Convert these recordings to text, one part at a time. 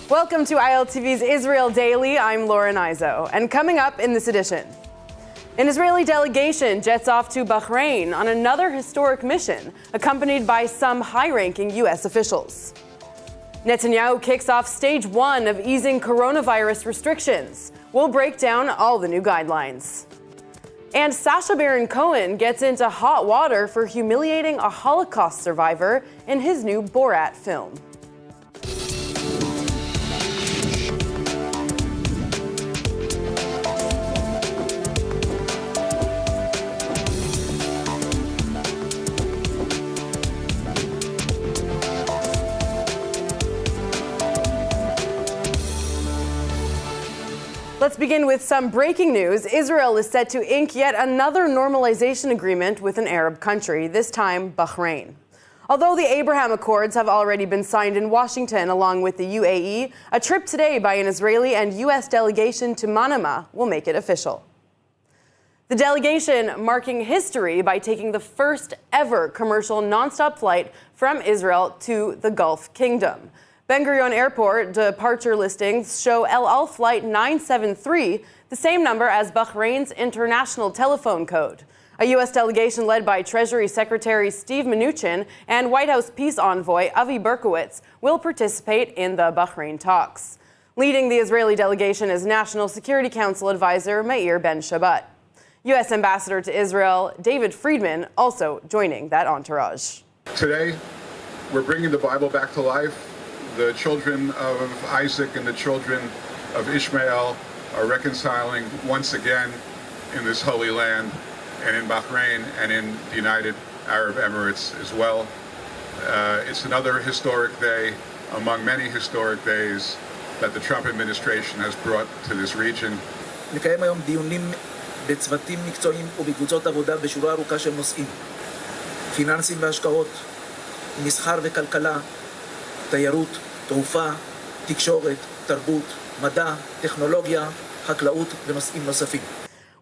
Welcome to ILTV's Israel Daily. I'm Lauren Izo. And coming up in this edition, an Israeli delegation jets off to Bahrain on another historic mission, accompanied by some high-ranking U.S. officials. Netanyahu kicks off stage 1 of easing coronavirus restrictions. We'll break down all the new guidelines. And Sacha Baron Cohen gets into hot water for humiliating a Holocaust survivor in his new Borat film. Let's begin with some breaking news. Israel is set to ink yet another normalization agreement with an Arab country, this time Bahrain. Although the Abraham Accords have already been signed in Washington along with the UAE, a trip today by an Israeli and U.S. delegation to Manama will make it official. The delegation marking history by taking the first ever commercial nonstop flight from Israel to the Gulf Kingdom. Ben Gurion Airport departure listings show El Al Flight 973, the same number as Bahrain's international telephone code. A U.S. delegation led by Treasury Secretary Steve Mnuchin and White House peace envoy Avi Berkowitz will participate in the Bahrain talks. Leading the Israeli delegation is National Security Council advisor Meir Ben-Shabbat. U.S. Ambassador to Israel David Friedman also joining that entourage. Today, we're bringing the Bible back to life. The children of Isaac and the children of Ishmael are reconciling once again in this holy land and in Bahrain and in the United Arab Emirates as well. It's another historic day among many historic days that the Trump administration has brought to this region. נקיים היום דיונים בצוותים מקצועיים ובקבוצות עבודה בשורה ארוכה של נושאים. פיננסים והשקעות, מסחר וכלכלה, תיירות, תעופה, תקשורת, תרבות, מדע, טכנולוגיה, חקלאות ונושאים נוספים.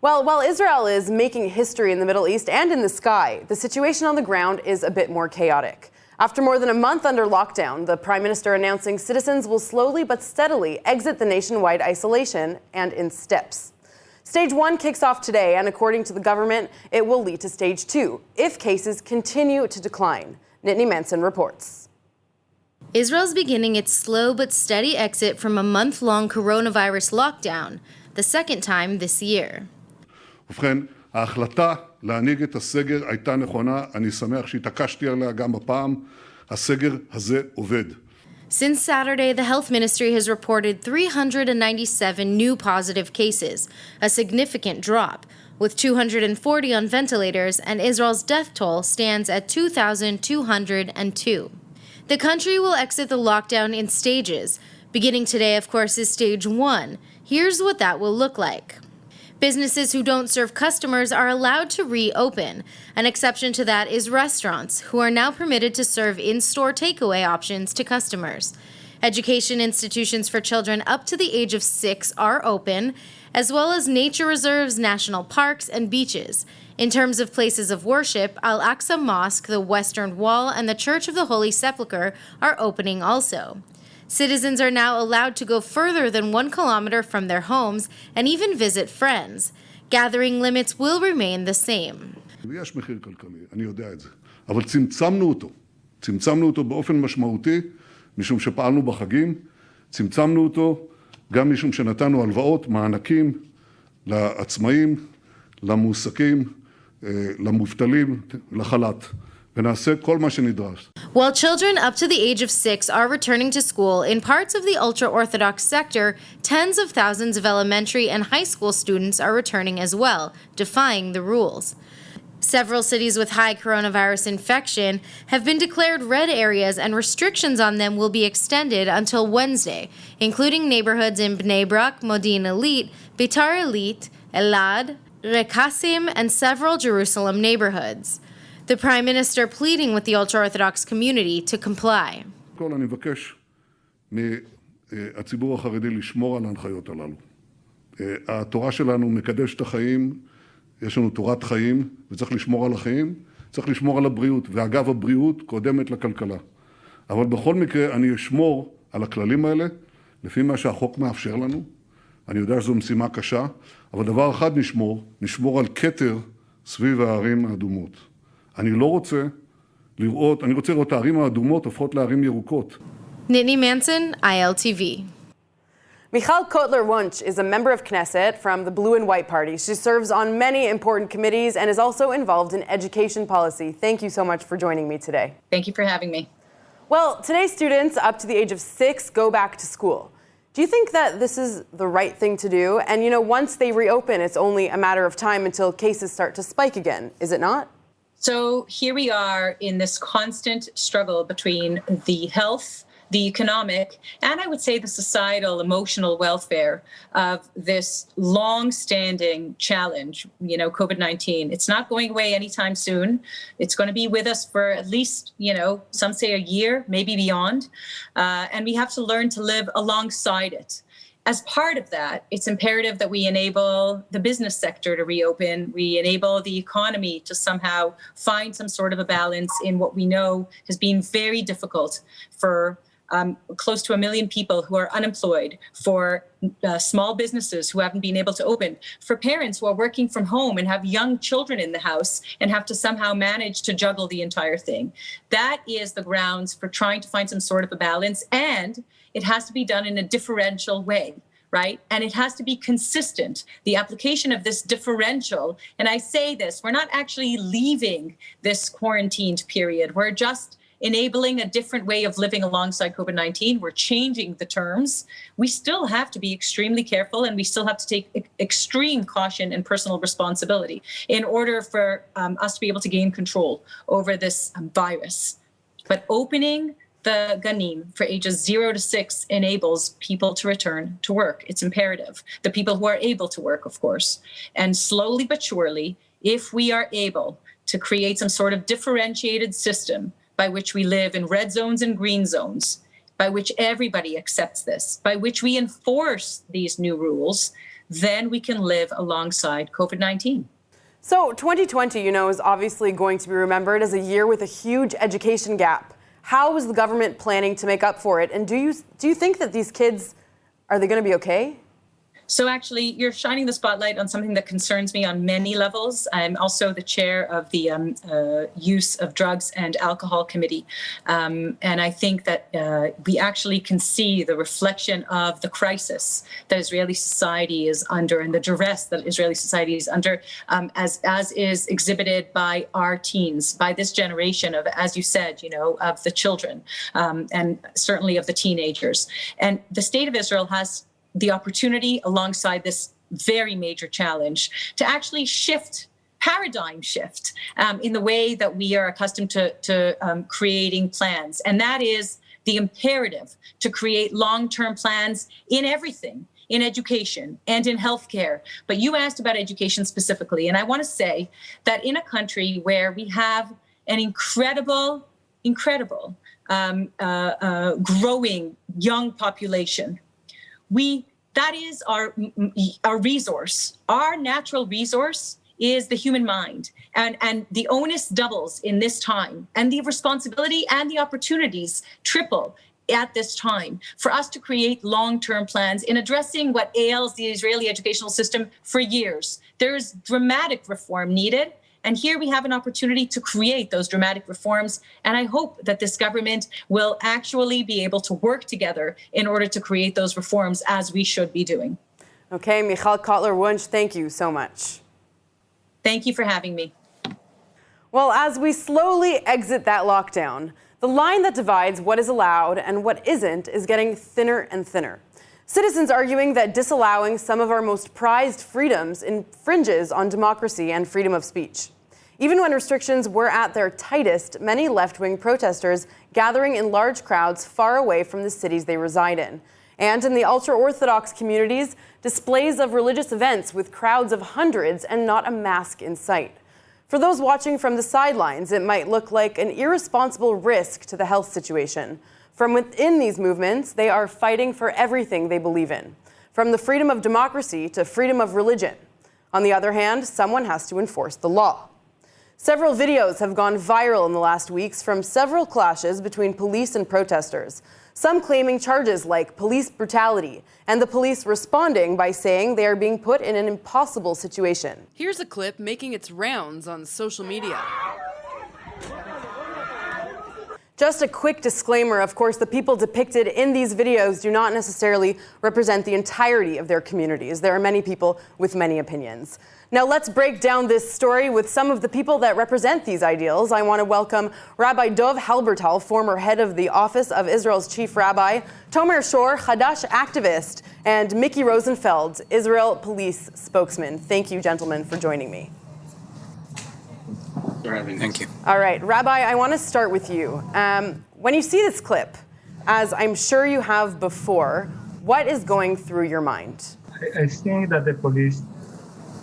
Well, while Israel is making history in the Middle East and in the sky, the situation on the ground is a bit more chaotic. After more than a month under lockdown, the Prime Minister announcing citizens will slowly but steadily exit the nationwide isolation and in steps. Stage 1 kicks off today, and according to the government, it will lead to Stage 2 if cases continue to decline. Nittany Manson reports. Israel's beginning its slow but steady exit from a month-long coronavirus lockdown, the second time this year. ובכן, ההחלטה להנהיג את הסגר הייתה נכונה, אני שמח שהתעקשתי עליה גם הפעם, הסגר הזה עובד. Since Saturday, the health ministry has reported 397 new positive cases, a significant drop, with 240 on ventilators, and Israel's death toll stands at 2,202. The country will exit the lockdown in stages. Beginning today, of course, is Stage 1. Here's what that will look like. Businesses who don't serve customers are allowed to reopen. An exception to that is restaurants, who are now permitted to serve in-store takeaway options to customers. Education institutions for children up to the age of 6 are open, as well as nature reserves, national parks, and beaches. In terms of places of worship, Al-Aqsa Mosque, the Western Wall, and the Church of the Holy Sepulchre are opening also. Citizens are now allowed to go further than 1 kilometer from their homes and even visit friends. Gathering limits will remain the same. יש מחיר כלכלי, אני יודע את זה. אבל צמצמנו אותו באופן משמעותי, משום שפעלנו בחגים, צמצמנו אותו גם משום שנתנו הלוואות, מענקים לעצמאים, למועסקים, למובטלים, לחל"ת. ונעשה כל מה שנדרש. While children up to the age of 6 are returning to school, in parts of the ultra-Orthodox sector, tens of thousands of elementary and high school students are returning as well, defying the rules. Several cities with high coronavirus infection have been declared red areas, and restrictions on them will be extended until Wednesday, including neighborhoods in Bnei Brak, Modi'in Illit, Beitar Illit, Elad, Rekasim, and several Jerusalem neighborhoods. The Prime Minister pleading with the ultra-Orthodox community to comply. אני מבקש מהציבור החרדי לשמור על ההנחיות הללו. התורה שלנו מקדשת את החיים, יש לנו תורת חיים, וצריך לשמור על החיים, צריך לשמור על הבריאות, ואגב הבריאות קודמת לכלכלה. אבל בכל מקרה אני אשמור על הכללים האלה, לפי מה שהחוק מאפשר לנו. אני יודע שזו משימה קשה, אבל דבר אחד נשמור על כתר סביב הערים האדומות. אני רוצה לראות את הערים האדומות הופכות לערים ירוקות. Nittany Manson, ILTV. Michal Kotler-Wunsch is a member of Knesset from the Blue and White Party. She serves on many important committees and is also involved in education policy. Thank you so much for joining me today. Thank you for having me. Well, today students up to the age of 6 go back to school. Do you think that this is the right thing to do? And once they reopen, it's only a matter of time until cases start to spike again, is it not? So here we are in this constant struggle between the health, the economic, and I would say the societal, emotional welfare of this long-standing challenge, COVID-19. It's not going away anytime soon. It's going to be with us for at least, some say a year, maybe beyond. And we have to learn to live alongside it. As part of that, it's imperative that we enable the business sector to reopen. We enable the economy to somehow find some sort of a balance in what we know has been very difficult for close to 1 million people who are unemployed, for small businesses who haven't been able to open, for parents who are working from home and have young children in the house and have to somehow manage to juggle the entire thing. That is the grounds for trying to find some sort of a balance, and it has to be done in a differential way, right? And it has to be consistent. The application of this differential, and I say this, we're not actually leaving this quarantined period. We're just enabling a different way of living alongside COVID-19. We're changing the terms. We still have to be extremely careful, and we still have to take extreme caution and personal responsibility in order for us to be able to gain control over this virus. But opening the ganim for ages 0 to 6 enables people to return to work. It's imperative. The people who are able to work, of course. And slowly but surely, if we are able to create some sort of differentiated system by which we live in red zones and green zones, by which everybody accepts this, by which we enforce these new rules, then we can live alongside COVID-19. So 2020, is obviously going to be remembered as a year with a huge education gap. How is the government planning to make up for it? And do you think that these kids, are they going to be okay? So actually, you're shining the spotlight on something that concerns me on many levels. I'm also the chair of the Use of Drugs and Alcohol Committee. And I think that we actually can see the reflection of the crisis that Israeli society is under and the duress that Israeli society is under, as is exhibited by our teens, by this generation of, as you said, of the children, and certainly of the teenagers. And the state of Israel has the opportunity alongside this very major challenge to actually paradigm shift in the way that we are accustomed to creating plans. And that is the imperative to create long-term plans in everything, in education and in healthcare. But you asked about education specifically. And I want to say that in a country where we have an incredible, growing young population, that is our resource. Our natural resource is the human mind. And the onus doubles in this time. And the responsibility and the opportunities triple at this time for us to create long-term plans in addressing what ails the Israeli educational system for years. There is dramatic reform needed. And here we have an opportunity to create those dramatic reforms. And I hope that this government will actually be able to work together in order to create those reforms as we should be doing. Okay, Michal Kotler-Wunsch, thank you so much. Thank you for having me. Well, as we slowly exit that lockdown, the line that divides what is allowed and what isn't is getting thinner and thinner. Citizens arguing that disallowing some of our most prized freedoms infringes on democracy and freedom of speech. Even when restrictions were at their tightest, many left-wing protesters gathering in large crowds far away from the cities they reside in. And in the ultra-Orthodox communities, displays of religious events with crowds of hundreds and not a mask in sight. For those watching from the sidelines, it might look like an irresponsible risk to the health situation. From within these movements, they are fighting for everything they believe in, from the freedom of democracy to freedom of religion. On the other hand, someone has to enforce the law. Several videos have gone viral in the last weeks from several clashes between police and protesters. some claiming charges like police brutality, and the police responding by saying they are being put in an impossible situation. Here's a clip making its rounds on social media. Just a quick disclaimer, of course, the people depicted in these videos do not necessarily represent the entirety of their communities. There are many people with many opinions. Now let's break down this story with some of the people that represent these ideals. I want to welcome Rabbi Dov Halbertal, former head of the Office of Israel's Chief Rabbi, Tomer Shor, Hadash activist, and Mickey Rosenfeld, Israel police spokesman. Thank you, gentlemen, for joining me. Thank you. All right, Rabbi, I want to start with you. When you see this clip, as I'm sure you have before, what is going through your mind? I think that the police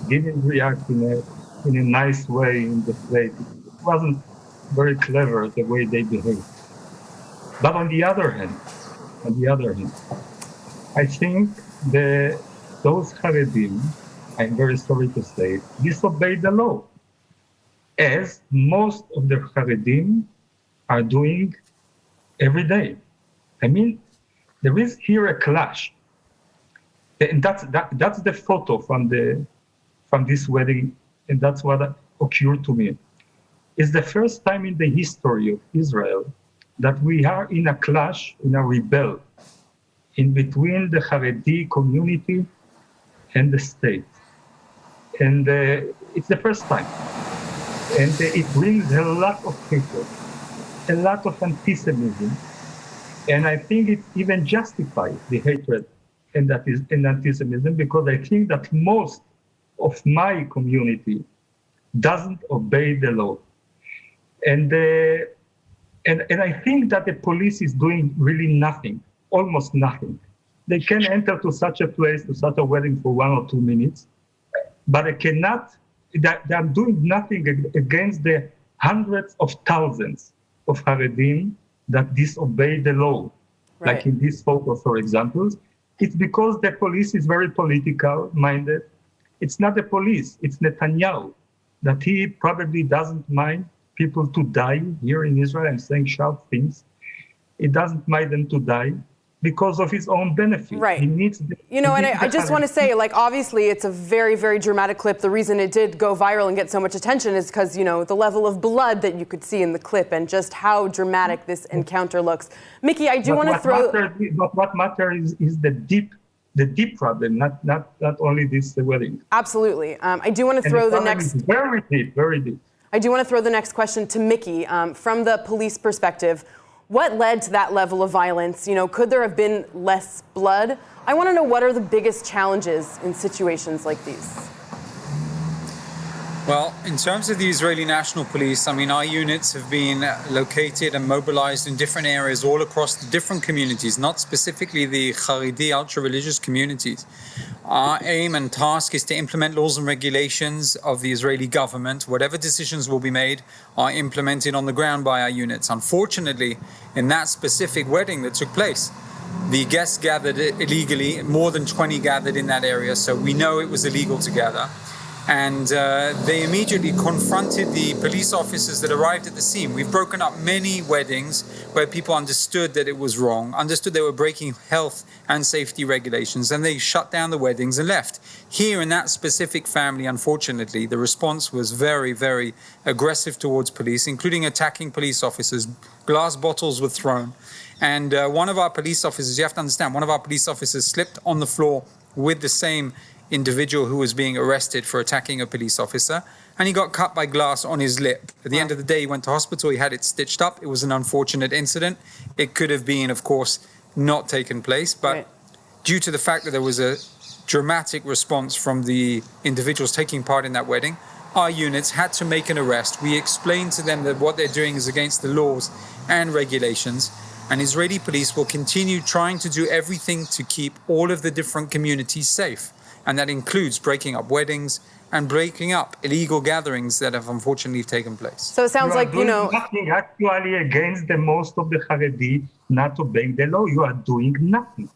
didn't react in a nice way in the place. It wasn't very clever the way they behaved. But on the other hand, I think those Haredim, I'm very sorry to say, disobeyed the law, as most of the Haredim are doing every day. I mean, there is here a clash. And that's the photo from this wedding, and that's what occurred to me. It's the first time in the history of Israel that we are in a clash, in a rebel, in between the Haredi community and the state. And it's the first time. And it brings a lot of hatred, a lot of anti-Semitism. And I think it even justifies the hatred and anti-Semitism, because I think that most of my community doesn't obey the law. And I think that the police is doing really nothing, almost nothing. They can enter to such a place, to such a wedding for 1 or 2 minutes, but they cannot. They are doing nothing against the hundreds of thousands of Haredim that disobey the law. Right. Like in this photo, for example. It's because the police is very political minded. It's not the police, it's Netanyahu, that he probably doesn't mind people to die here in Israel. I'm saying sharp things. He doesn't mind them to die because of his own benefit. Right. He needs I just want to say, obviously it's a very, very dramatic clip. The reason it did go viral and get so much attention is because, the level of blood that you could see in the clip and just how dramatic this encounter looks. Mickey, I do want to throw... But what matters is the deep problem, not only this wedding. Absolutely. I do want to throw the next... Very deep, very deep. I do want to throw the next question to Mickey. From the police perspective, what led to that level of violence? Could there have been less blood? I want to know, what are the biggest challenges in situations like these? Well, in terms of the Israeli National Police, our units have been located and mobilized in different areas all across the different communities, not specifically the Haredi ultra-religious communities. Our aim and task is to implement laws and regulations of the Israeli government. Whatever decisions will be made are implemented on the ground by our units. Unfortunately, in that specific wedding that took place, the guests gathered illegally. More than 20 gathered in that area, so we know it was illegal to gather. And they immediately confronted the police officers that arrived at the scene. We've broken up many weddings where people understood that it was wrong, understood they were breaking health and safety regulations, and they shut down the weddings and left. Here in that specific family, unfortunately, the response was very, very aggressive towards police, including attacking police officers. Glass bottles were thrown. And one of our police officers, you have to understand, one of our police officers slipped on the floor with the same individual who was being arrested for attacking a police officer, and he got cut by glass on his lip. At the end of the day, he went to hospital, he had it stitched up. It was an unfortunate incident. It could have been, of course, not taken place, but due to the fact that there was a dramatic response from the individuals taking part in that wedding, our units had to make an arrest. We explained to them that what they're doing is against the laws and regulations, and Israeli police will continue trying to do everything to keep all of the different communities safe. And that includes breaking up weddings and breaking up illegal gatherings that have unfortunately taken place. So it sounds like, nothing actually against the most of the Haredi not obeying the law. You are doing nothing.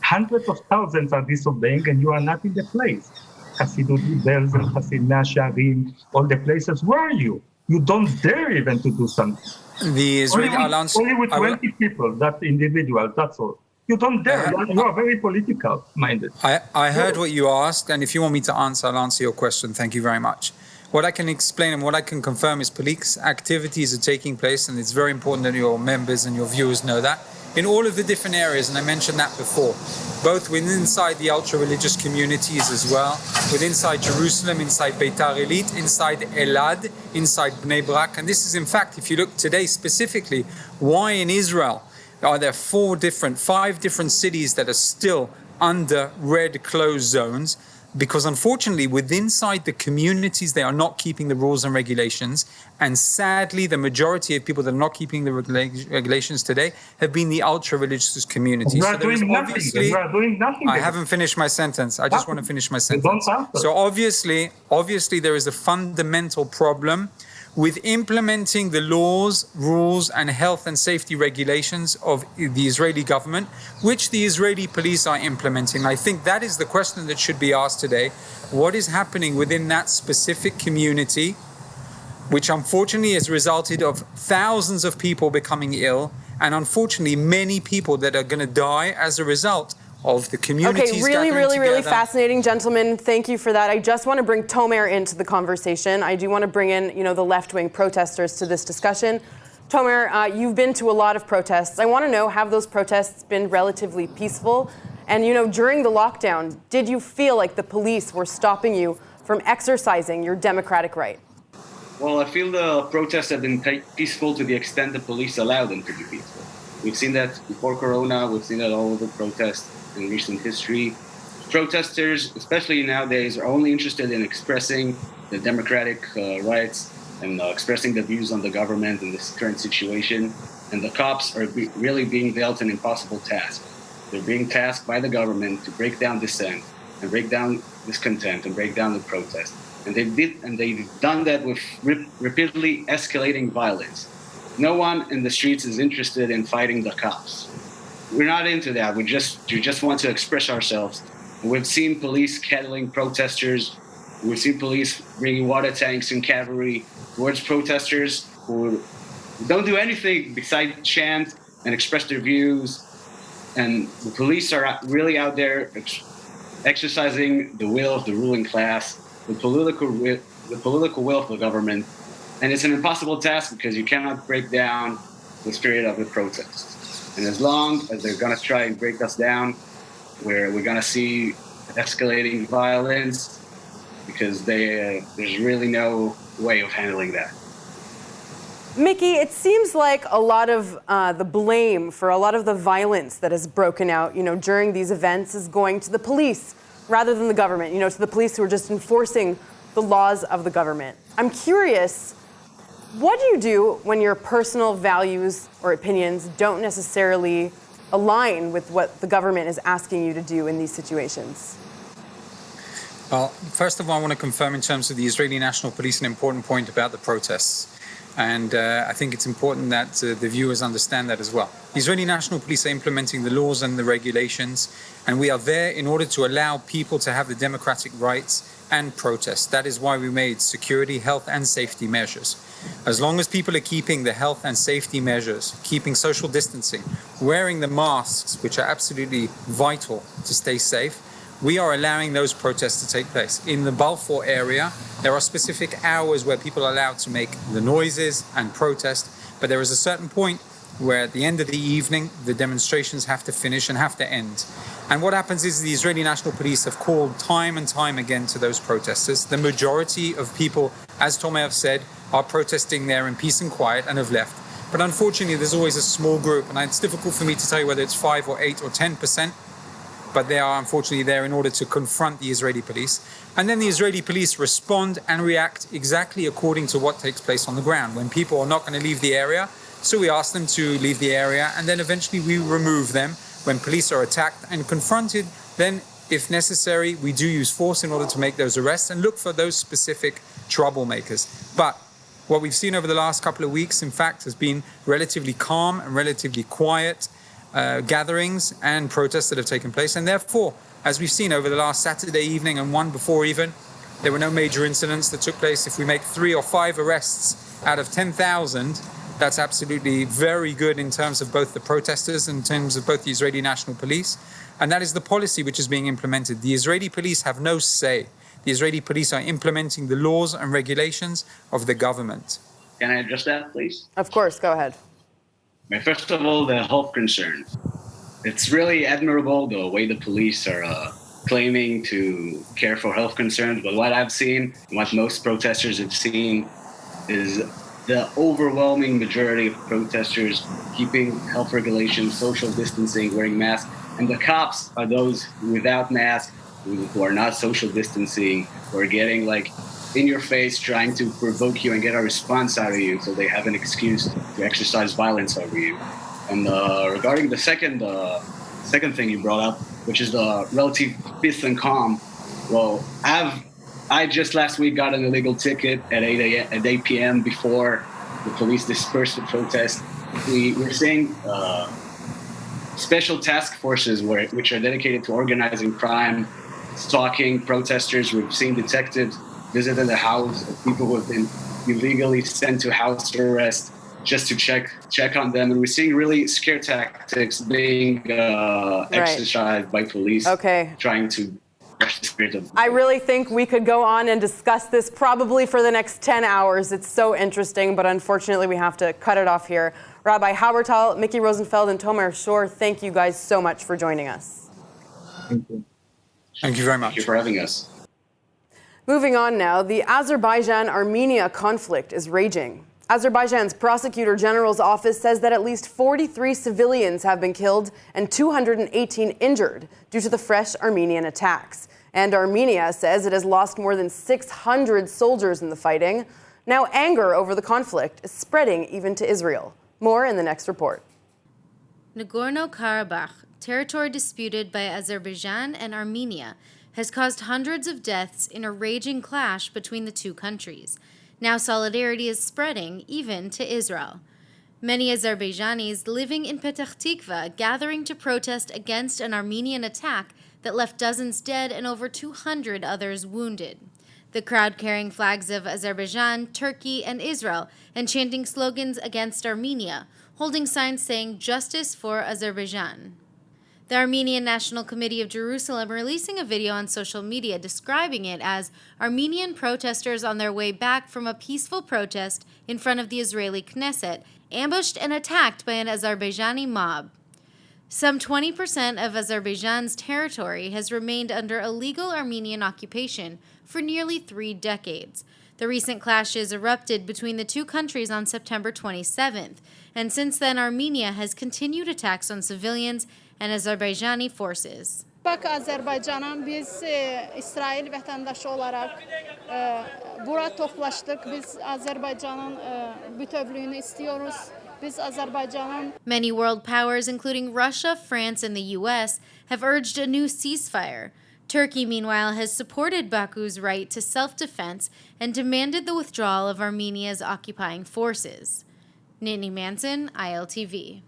Hundreds of thousands are disobeying, and you are not in the place. Hasidut Belz and Hasid Nasharim, all the places. Where are you? You don't dare even to do something. The Israeli Only with 20 people, that individual, that's all. You don't dare. You are very political minded. I heard what you asked, and if you want me to answer, I'll answer your question. Thank you very much. What I can explain and what I can confirm is police activities are taking place, and it's very important that your members and your viewers know that, in all of the different areas, and I mentioned that before, both within inside the ultra-religious communities as well, within inside Jerusalem, inside Beitar Illit, inside Elad, inside Bnei Brak. And this is, in fact, if you look today specifically, why in Israel are there 5 different cities that are still under red closed zones? Because unfortunately, within inside the communities, they are not keeping the rules and regulations. And sadly, the majority of people that are not keeping the regulations today have been the ultra-religious community. We are doing nothing. I haven't finished my sentence. I just want to finish my sentence. So obviously, there is a fundamental problem with implementing the laws, rules, and health and safety regulations of the Israeli government, which the Israeli police are implementing. I think that is the question that should be asked today. What is happening within that specific community, which unfortunately has resulted of thousands of people becoming ill, and unfortunately many people that are going to die as a result of the communities. Okay, really fascinating, gentlemen. Thank you for that. I just want to bring Tomer into the conversation. I do want to bring in, the left-wing protesters to this discussion. Tomer, you've been to a lot of protests. I want to know, have those protests been relatively peaceful? And, during the lockdown, did you feel like the police were stopping you from exercising your democratic right? Well, I feel the protests have been peaceful to the extent the police allow them to be peaceful. We've seen that before Corona. We've seen that all over protests in recent history. Protesters, especially nowadays, are only interested in expressing the democratic rights and expressing the views on the government in this current situation. And the cops are really being dealt an impossible task. They're being tasked by the government to break down dissent and break down discontent and break down the protest. And they've done that with repeatedly escalating violence. No one in the streets is interested in fighting the cops. We're not into that. We just want to express ourselves. We've seen police kettling protesters. We've seen police bringing water tanks and cavalry towards protesters who don't do anything besides chant and express their views. And the police are really out there exercising the will of the ruling class, the political will of the government. And it's an impossible task because you cannot break down the spirit of the protest. And as long as they're going to try and break us down, we're going to see escalating violence because there's really no way of handling that. Mickey, it seems like a lot of the blame for a lot of the violence that has broken out, during these events is going to the police rather than the government, to the police who are just enforcing the laws of the government. I'm curious, what do you do when your personal values or opinions don't necessarily align with what the government is asking you to do in these situations? Well, first of all, I want to confirm in terms of the Israeli National Police an important point about the protests. And I think it's important that the viewers understand that as well. The Israeli National Police are implementing the laws and the regulations, and we are there in order to allow people to have the democratic rights and protest. That is why we made security, health, and safety measures. As long as people are keeping the health and safety measures, keeping social distancing, wearing the masks, which are absolutely vital to stay safe, we are allowing those protests to take place. In the Balfour area, there are specific hours where people are allowed to make the noises and protest, but there is a certain point where at the end of the evening, the demonstrations have to finish and have to end. And what happens is the Israeli National Police have called time and time again to those protesters. The majority of people, as Tomer have said, are protesting there in peace and quiet and have left. But unfortunately, there's always a small group, and it's difficult for me to tell you whether it's 5 or 8 or 10%, but they are unfortunately there in order to confront the Israeli police. And then the Israeli police respond and react exactly according to what takes place on the ground. When people are not going to leave the area, so we ask them to leave the area, and then eventually we remove them. When police are attacked and confronted, then if necessary, we do use force in order to make those arrests and look for those specific troublemakers. But what we've seen over the last couple of weeks, in fact, has been relatively calm and relatively quiet gatherings and protests that have taken place. And therefore, as we've seen over the last Saturday evening and one before even, there were no major incidents that took place. If we make 3 or 5 arrests out of 10,000, that's absolutely very good in terms of both the protesters, in terms of both the Israeli National Police. And that is the policy which is being implemented. The Israeli police have no say. The Israeli police are implementing the laws and regulations of the government. Can I address that, please? Of course, go ahead. First of all, the health concern. It's really admirable the way the police are claiming to care for health concerns, but what I've seen, what most protesters have seen, is the overwhelming majority of protesters keeping health regulations, social distancing, wearing masks, and the cops are those without masks, who are not social distancing, who are getting like in your face, trying to provoke you and get a response out of you, so they have an excuse to exercise violence over you. And regarding the second thing you brought up, which is the relative peace and calm, well, I just last week got an illegal ticket at 8 p.m. before the police dispersed the protest. We're seeing special task forces which are dedicated to organizing crime, stalking protesters. We've seen detectives visited the house of people who have been illegally sent to house arrest just to check on them. And we're seeing really scare tactics being exercised by police, trying to crush the spirit of I really think we could go on and discuss this probably for the next 10 hours. It's so interesting, but unfortunately we have to cut it off here. Rabbi Haubertal, Mickey Rosenfeld, and Tomer Shor, thank you guys so much for joining us. Thank you. Thank you very much. Thank you for having us. Moving on now, the Azerbaijan-Armenia conflict is raging. Azerbaijan's Prosecutor General's office says that at least 43 civilians have been killed and 218 injured due to the fresh Armenian attacks. And Armenia says it has lost more than 600 soldiers in the fighting. Now anger over the conflict is spreading even to Israel. More in the next report. Nagorno-Karabakh, territory disputed by Azerbaijan and Armenia, has caused hundreds of deaths in a raging clash between the two countries. Now solidarity is spreading even to Israel. Many Azerbaijanis living in Petah Tikva gathering to protest against an Armenian attack that left dozens dead and over 200 others wounded. The crowd carrying flags of Azerbaijan, Turkey, and Israel and chanting slogans against Armenia, holding signs saying "Justice for Azerbaijan." The Armenian National Committee of Jerusalem releasing a video on social media describing it as Armenian protesters on their way back from a peaceful protest in front of the Israeli Knesset, ambushed and attacked by an Azerbaijani mob. Some 20% of Azerbaijan's territory has remained under illegal Armenian occupation for nearly 3 decades. The recent clashes erupted between the two countries on September 27th, and since then Armenia has continued attacks on civilians and Azerbaijani forces. Azerbaycan'ın biz İsrail vatandaşı olarak burada toplaştık. Biz Azerbaycan'ın bütövlüğünü istiyoruz. Biz Azerbaycan'ın Many world powers, including Russia, France, and the U.S., have urged a new ceasefire. Turkey, meanwhile, has supported Baku's right to self-defense and demanded the withdrawal of Armenia's occupying forces. Nittany Manson, ILTV.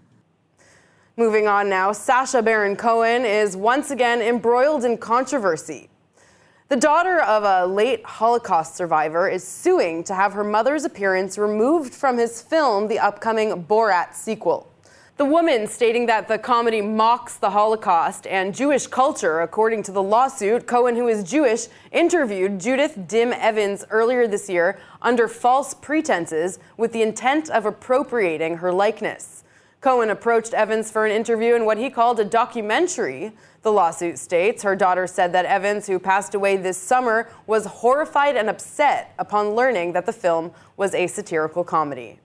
Moving on now, Sacha Baron Cohen is once again embroiled in controversy. The daughter of a late Holocaust survivor is suing to have her mother's appearance removed from his film, the upcoming Borat sequel. The woman stating that the comedy mocks the Holocaust and Jewish culture. According to the lawsuit, Cohen, who is Jewish, interviewed Judith Dim Evans earlier this year under false pretenses with the intent of appropriating her likeness. Cohen approached Evans for an interview in what he called a documentary. The lawsuit states her daughter said that Evans, who passed away this summer, was horrified and upset upon learning that the film was a satirical comedy.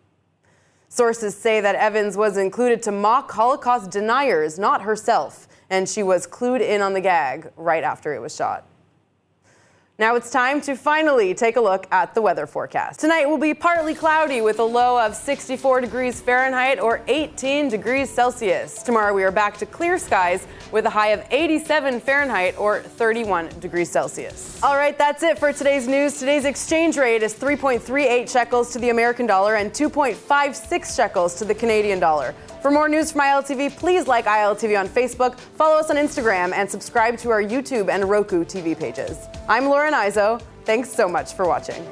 Sources say that Evans was included to mock Holocaust deniers, not herself, and she was clued in on the gag right after it was shot. Now it's time to finally take a look at the weather forecast. Tonight will be partly cloudy with a low of 64 degrees Fahrenheit or 18 degrees Celsius. Tomorrow we are back to clear skies with a high of 87 Fahrenheit or 31 degrees Celsius. All right, that's it for today's news. Today's exchange rate is 3.38 shekels to the American dollar and 2.56 shekels to the Canadian dollar. For more news from ILTV, please like ILTV on Facebook, follow us on Instagram, and subscribe to our YouTube and Roku TV pages. I'm Lauren Izzo. Thanks so much for watching.